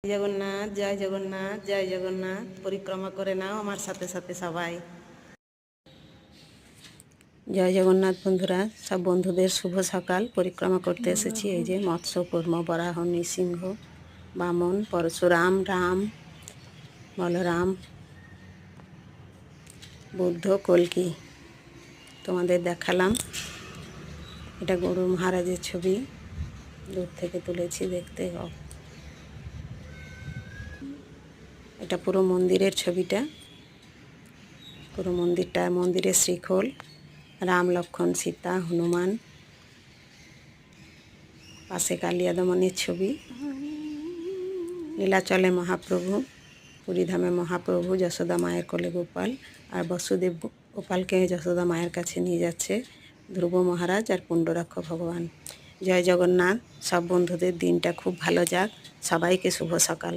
জগন্নাথ, জয় জগন্নাথ, জয় জগন্নাথ। পরিক্রমা করে নাও আমার সাথে সাথে সবাই। জয় জগন্নাথ বন্ধুরা, সব বন্ধুদের শুভ সকাল। পরিক্রমা করতে এসেছি। এই যে মৎস্য কুর্ম, বরাহ, নৃসিংহ, বামন, পরশুরাম, রাম, বলরাম, বুদ্ধ, কল্কি তোমাদের দেখালাম। এটা গুরু মহারাজের ছবি, দূর থেকে তুলেছি, দেখতে এটা পুরো মন্দিরের ছবিটা। পুরো মন্দিরের শ্রীখোল, রাম, লক্ষ্মণ, সীতা, হনুমান, পাশে কালিয়া দমনের ছবি, নীলাচলে মহাপ্রভু, পুরীধামে মহাপ্রভু, যশোদা মায়ের কোলে গোপাল, আর বসুদেব গোপালকে যশোদা মায়ের কাছে নিয়ে যাচ্ছে ধ্রুব মহারাজ আর পুণ্ডরাক্ষ ভগবান। জয় জগন্নাথ। সব বন্ধুদের দিনটা খুব ভালো যাক। সবাইকে শুভ সকাল।